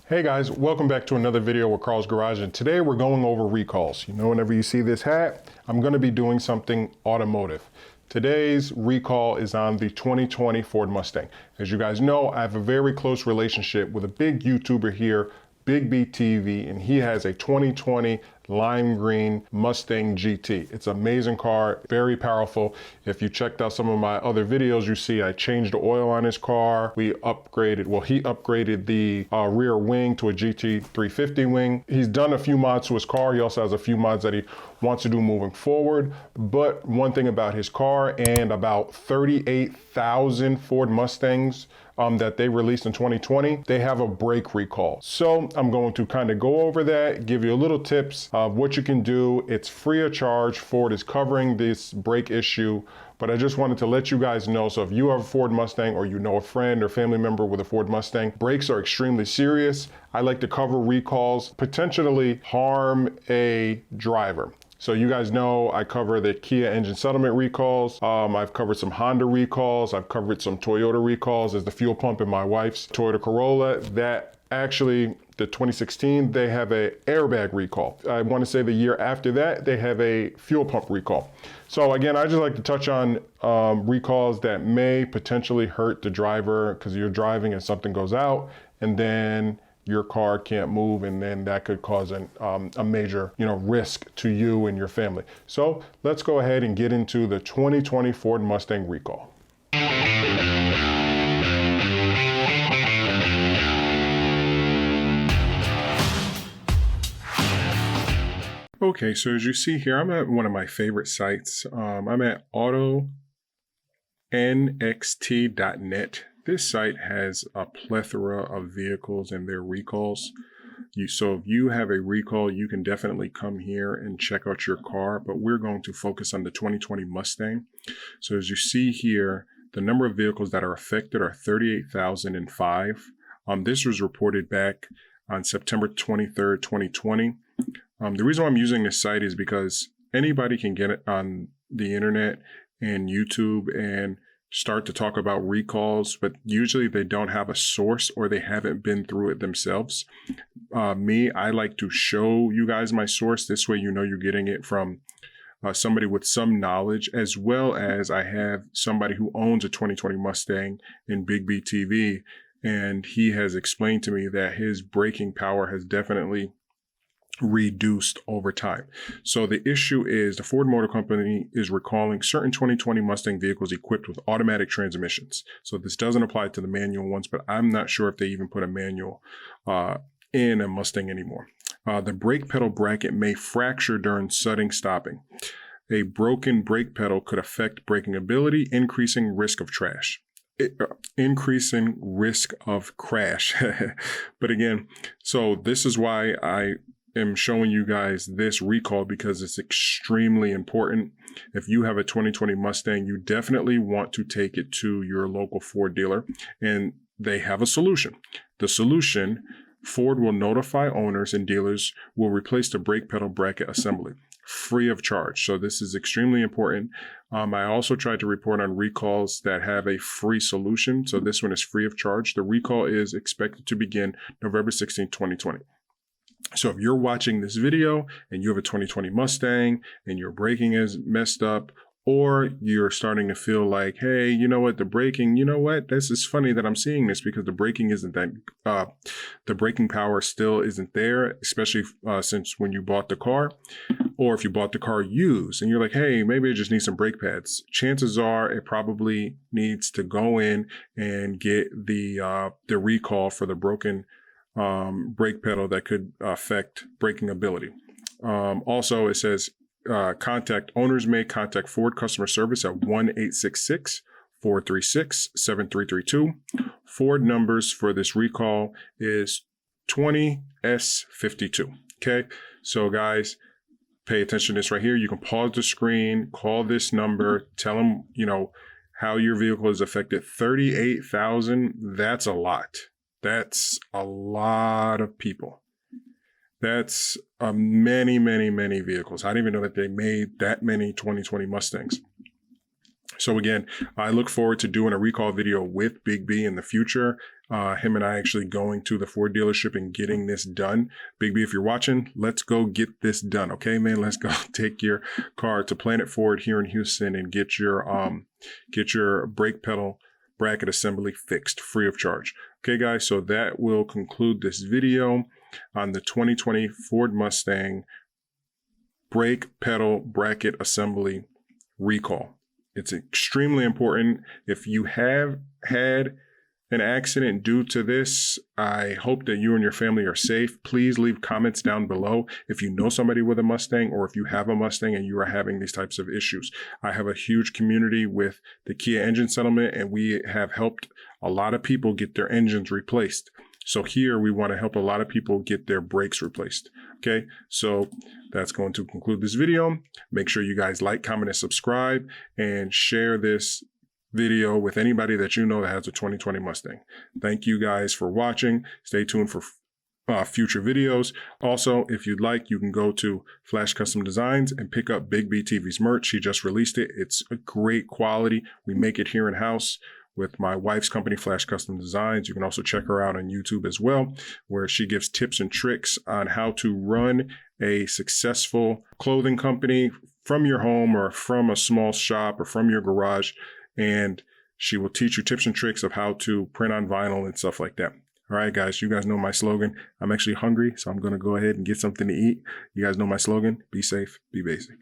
Hey guys, welcome back to another video with Carl's Garage, and today we're going over recalls. You know, whenever you see this hat, I'm going to be doing something automotive. Today's recall is on the 2020 Ford Mustang. As you guys know, I have a very close relationship with a big YouTuber here, Big B TV, and he has a 2020 lime green Mustang GT. It's an amazing car, very powerful. If you checked out some of my other videos, you see I changed the oil on his car. We upgraded, well, he upgraded the rear wing to a GT 350 wing. He's done a few mods to his car. He also has a few mods that he wants to do moving forward. But one thing about his car and about 38,000 Ford Mustangs that they released in 2020, they have a brake recall. So I'm going to kind of go over that, give you a little tips of what you can do. It's free of charge. Ford is covering this brake issue, but I just wanted to let you guys know. So if you have a Ford Mustang or you know a friend or family member with a Ford Mustang, brakes are extremely serious. I like to cover recalls, potentially harm a driver. So you guys know I cover the Kia engine settlement recalls. I've covered some Honda recalls. I've covered some Toyota recalls. There's the fuel pump in my wife's Toyota Corolla that actually, the 2016, they have a airbag recall. I want to say the year after that, they have a fuel pump recall. So again, I just like to touch on recalls that may potentially hurt the driver because you're driving and something goes out and then your car can't move, and then that could cause a major, risk to you and your family. So let's go ahead and get into the 2020 Ford Mustang recall. Okay, so as you see here, I'm at one of my favorite sites. I'm at autonxt.net. This site has a plethora of vehicles and their recalls. So if you have a recall, you can definitely come here and check out your car, but we're going to focus on the 2020 Mustang. So as you see here, the number of vehicles that are affected are 38,005. This was reported back on September 23rd, 2020. The reason why I'm using this site is because anybody can get it on the internet and YouTube and start to talk about recalls, but usually they don't have a source or they haven't been through it themselves. I like to show you guys my source. This way, you're getting it from somebody with some knowledge, as well as I have somebody who owns a 2020 Mustang in Big B TV, and he has explained to me that his braking power has definitely reduced over time. So the issue is the Ford Motor Company is recalling certain 2020 Mustang vehicles equipped with automatic transmissions. So this doesn't apply to the manual ones, but I'm not sure if they even put a manual in a Mustang anymore. The brake pedal bracket may fracture during sudden stopping. A broken brake pedal could affect braking ability, increasing risk of crash. But again, so this is why I am showing you guys this recall, because it's extremely important. If you have a 2020 Mustang, you definitely want to take it to your local Ford dealer, and they have a solution. The solution, Ford will notify owners and dealers will replace the brake pedal bracket assembly free of charge. So this is extremely important. I also tried to report on recalls that have a free solution. So this one is free of charge. The recall is expected to begin November 16, 2020. So if you're watching this video and you have a 2020 Mustang and your braking is messed up, or you're starting to feel like, hey, you know what, the braking, this is funny that I'm seeing this because the braking isn't that, the braking power still isn't there, especially since when you bought the car, or if you bought the car used and you're like, hey, maybe I just need some brake pads. Chances are it probably needs to go in and get the recall for the broken brake pedal that could affect braking ability. Also, it says owners may contact Ford customer service at 1-866-436-7332. Ford numbers for this recall is 20S52. Okay, so guys, pay attention to this right here. You can pause the screen, call this number, tell them how your vehicle is affected. 38,000. That's a lot. That's a lot of people. That's many, many, many vehicles. I didn't even know that they made that many 2020 Mustangs. So again, I look forward to doing a recall video with Big B in the future. him and I actually going to the Ford dealership and getting this done. Big B, if you're watching, let's go get this done. Okay, man, let's go take your car to Planet Ford here in Houston and get your brake pedal bracket assembly fixed free of charge. Okay, guys, so that will conclude this video on the 2020 Ford Mustang brake pedal bracket assembly recall. It's extremely important. If you have had an accident due to this, I hope that you and your family are safe. Please leave comments down below if you know somebody with a Mustang or if you have a Mustang and you are having these types of issues. I have a huge community with the Kia engine settlement, and we have helped a lot of people get their engines replaced. So here we want to help a lot of people get their brakes replaced. Okay, so that's going to conclude this video. Make sure you guys like, comment, and subscribe, and share this video with anybody that you know that has a 2020 Mustang. Thank you guys for watching. Stay tuned for future videos. Also, if you'd like, you can go to Flash Custom Designs and pick up Big B TV's merch. She just released it. It's a great quality. We make it here in house with my wife's company, Flash Custom Designs. You can also check her out on YouTube as well, where she gives tips and tricks on how to run a successful clothing company from your home or from a small shop or from your garage. And she will teach you tips and tricks of how to print on vinyl and stuff like that. All right, guys, you guys know my slogan. I'm actually hungry, so I'm going to go ahead and get something to eat. You guys know my slogan. Be safe, be basic.